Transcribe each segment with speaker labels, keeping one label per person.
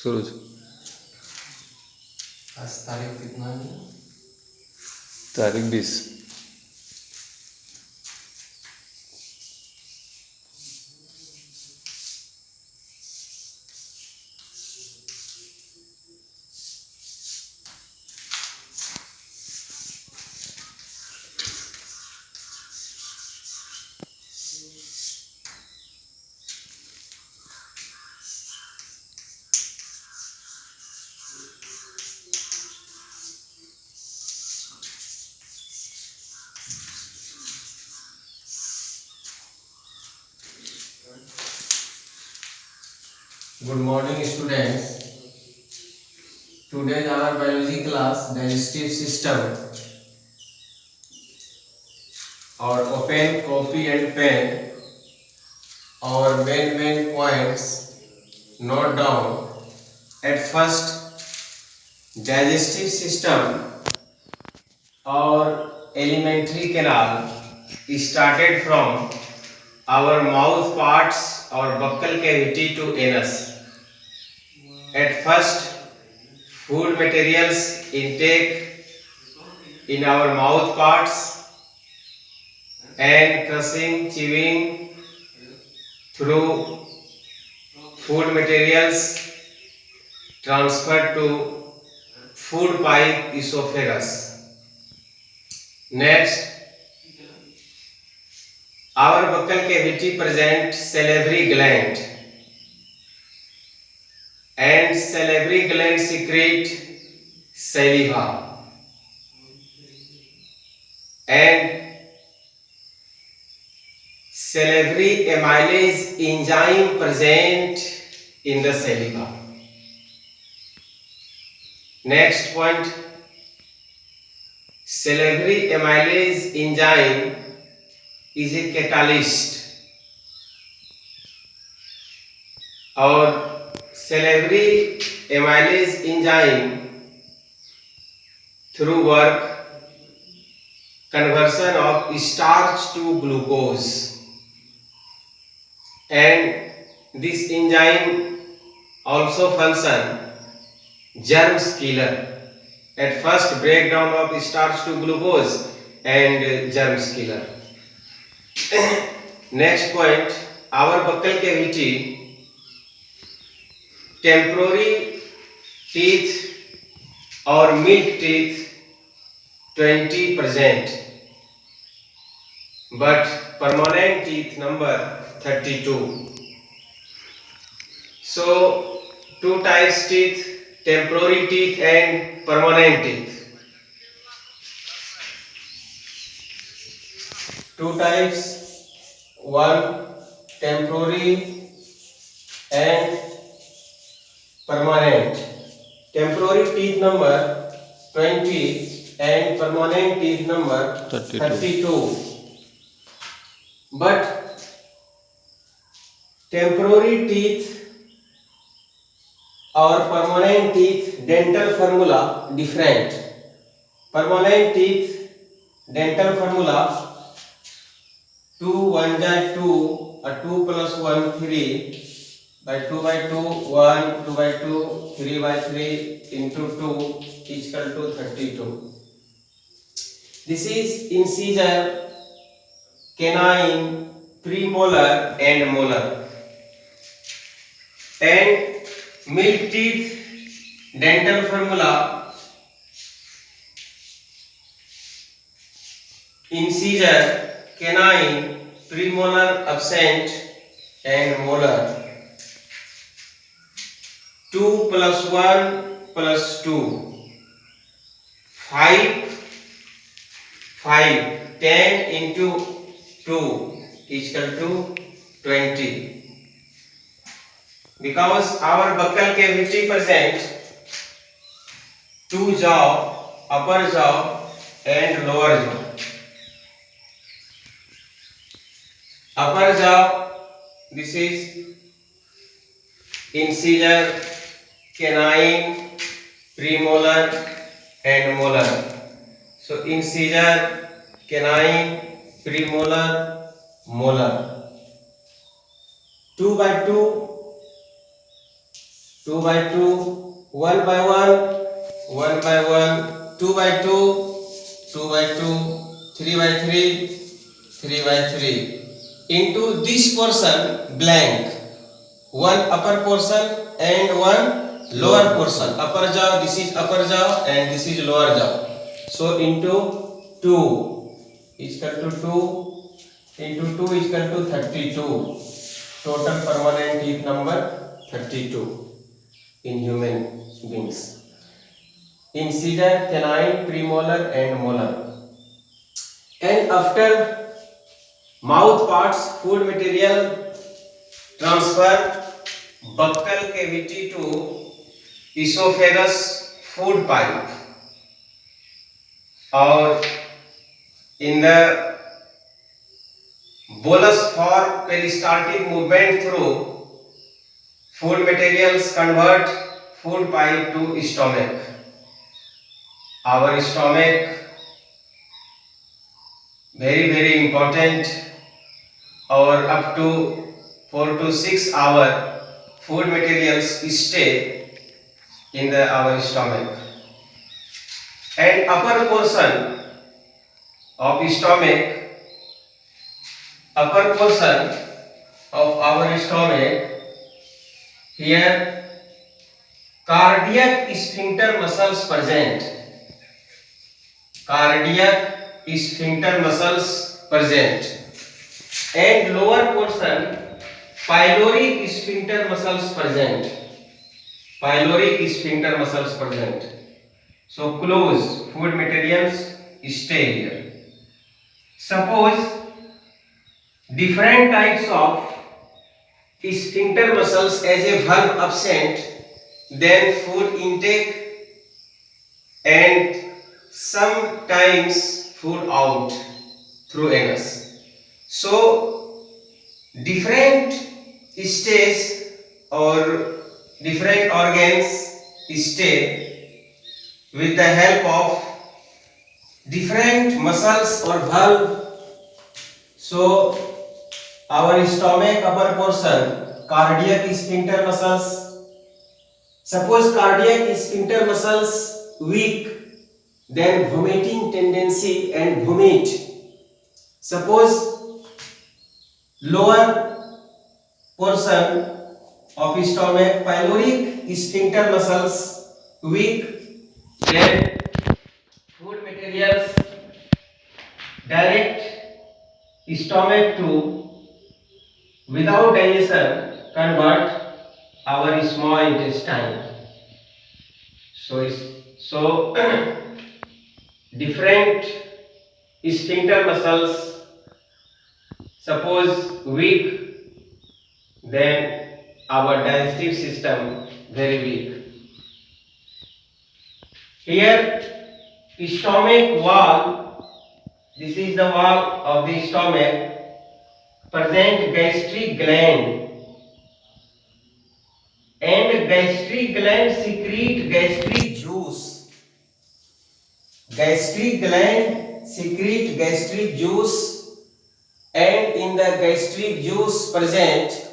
Speaker 1: सूरज।
Speaker 2: आज तारीख कितना है?
Speaker 1: तारीख 20।
Speaker 2: Good morning, students. Today our biology class, digestive system. Our open copy and pen. Our main points. Note down. At first, digestive system or alimentary canal started from our mouth parts or buccal cavity to anus. At first, food materials intake in our mouth parts and crushing, chewing through food materials transferred to food pipe esophagus. Next, our buccal cavity presents salivary gland and salivary gland secrete saliva and salivary amylase enzyme present in the saliva. Next point, salivary amylase enzyme is a catalyst or salivary amylase enzyme through work conversion of starch to glucose, and this enzyme also function germs killer. At first, breakdown of starch to glucose and germs killer. Next point, our buccal cavity, temporary teeth or milk teeth 20 present, but permanent teeth number 32. So, two types teeth, temporary teeth and permanent teeth. Two types, one temporary and permanent. Temporary teeth number 20 and permanent teeth number 32. But temporary teeth or permanent teeth dental formula different. Permanent teeth dental formula 2 1 × 2 2 plus 1 3 by 2 by 2 1 2 by 2 3 by 3 into 2 is equal to 32. This is incisor, canine, premolar and molar. And milk teeth dental formula incisor, canine, premolar absent and molar. 2 plus 1 plus 2 5 10 into 2 is equal to 20. Because our buccal cavity presents two jaw, upper jaw and lower jaw. Upper jaw, this is incisor, canine, premolar and molar. So incisor, canine, premolar, molar. 2 by 2 2 by 2, 1 by 1, 1 by 1, 2 by 2, 2 by 2, 3 by 3, 3 by 3. Into this portion blank, one upper portion and one lower portion. Upper jaw, this is upper jaw and this is lower jaw. So into 2 is equal to 2 into 2 is equal to 32. Total permanent teeth number 32 in human beings. Incisor, canine, premolar and molar. And after mouth parts, food material transfer buccal cavity to esophagus, food pipe, or in the bolus for peristaltic movement through food materials convert food pipe to stomach. Our stomach very important, or up to 4 to 6 hour food materials stay in the our stomach. And upper portion of stomach, upper portion of our stomach, here cardiac sphincter muscles present. Cardiac sphincter muscles present. And lower portion pyloric sphincter muscles present. Pyloric sphincter muscles present. So close food materials stay here. Suppose different types of sphincter muscles as a valve absent, then food intake and sometimes food out through anus. So different stages or different organs stay with the help of different muscles or valve. So our stomach upper portion, cardiac sphincter muscles. Suppose cardiac sphincter muscles weak, then vomiting tendency and vomit. Suppose lower portion of stomach, pyloric sphincter muscles weak, then food materials direct stomach to, without digestion, convert our small intestine. So different sphincter muscles, suppose weak, then our digestive system very weak. Here stomach wall, this is the wall of the stomach, present gastric gland, and gastric gland secrete gastric juice. Gastric gland secrete gastric juice, and in the gastric juice present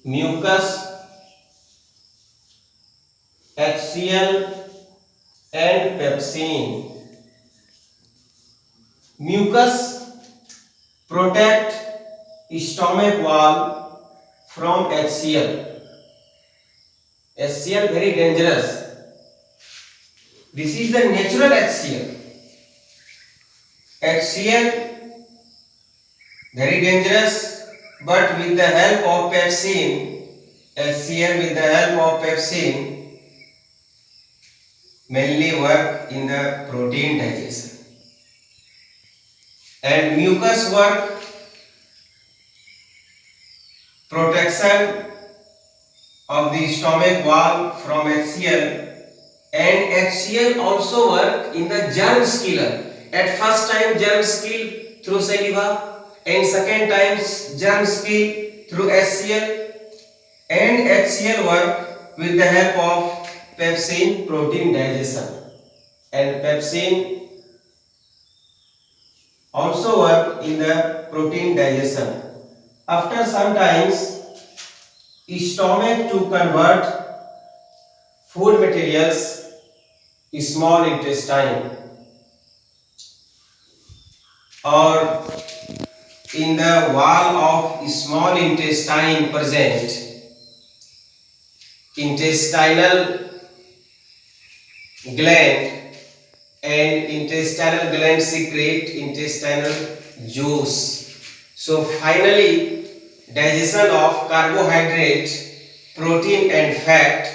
Speaker 2: mucus, HCl and pepsin. Mucus protect stomach wall from HCl. HCl very dangerous. This is the natural HCl. HCl very dangerous, but with the help of pepsin, HCl with the help of pepsin mainly work in the protein digestion. And mucus work protection of the stomach wall from HCl, and HCl also work in the germs killer. At first time germs kill through saliva, and second times germs kill through HCl, and HCl work with the help of pepsin protein digestion, and pepsin also work in the protein digestion. After some times stomach to convert food materials, small intestine, or in the wall of small intestine present intestinal gland, and intestinal gland secrete intestinal juice. So finally, digestion of carbohydrate, protein and fat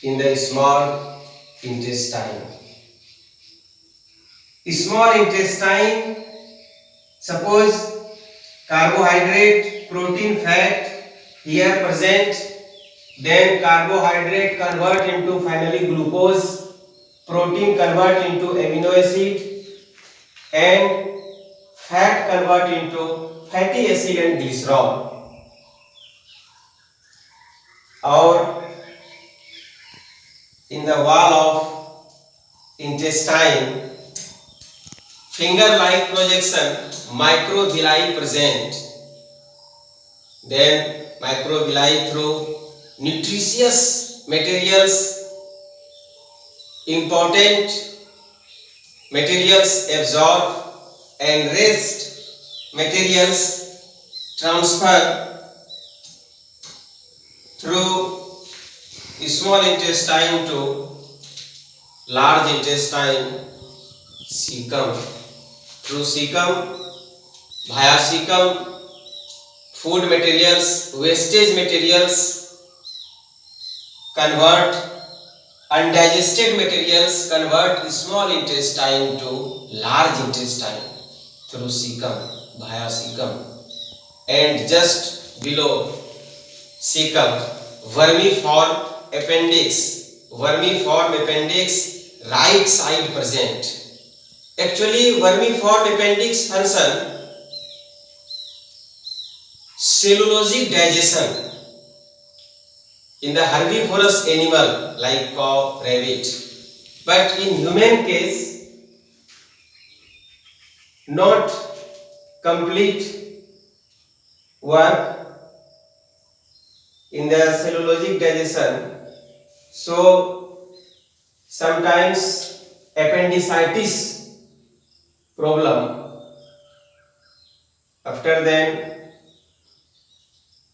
Speaker 2: in the small intestine. Small intestine, suppose carbohydrate, protein, fat here present, then carbohydrate convert into finally glucose, protein convert into amino acid, and fat convert into fatty acid and glycerol. Or in the wall of intestine, finger-like projection, microvilli present. Then microvilli through nutritious materials, important materials absorb, and rest materials transfer through small intestine to large intestine, cecum. Through cecum, via cecum, food materials, wastage materials convert, undigested materials convert small intestine to large intestine through cecum, via cecum. And just below cecum, vermiform appendix, right side present. Actually, vermiform appendix function cellulosic digestion in the herbivorous animal like cow, rabbit, but in human case not complete work in the cellulosic digestion. So sometimes appendicitis problem. After then,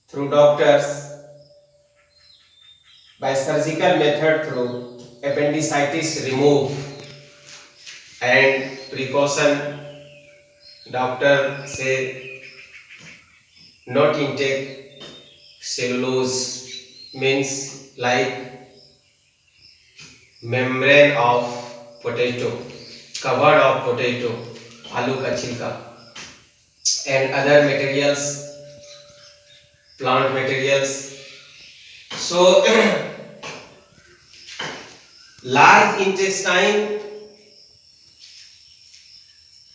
Speaker 2: through doctors, by surgical method through appendicitis remove, and precaution, doctor say not intake cellulose, means like membrane of potato, covered of potato, आलू का छिलका, and other materials, plant materials. So large intestine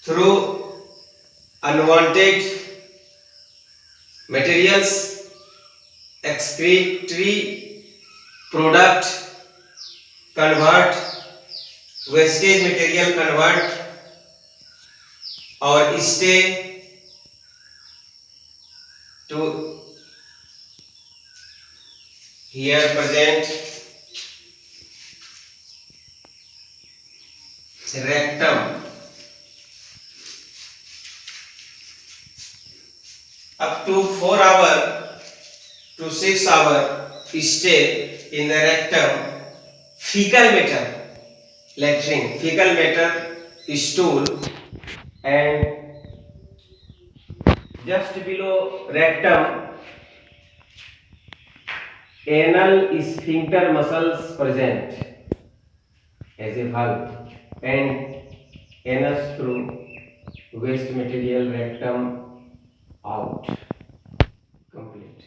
Speaker 2: through unwanted materials, excretory product convert, wastage material convert, or stay to here present rectum up to 4 hour to 6 hour stay in the rectum, fecal matter, latrine, fecal matter, stool, and just below rectum anal sphincter muscles present as a valve, and anus through waste material, rectum out. Complete.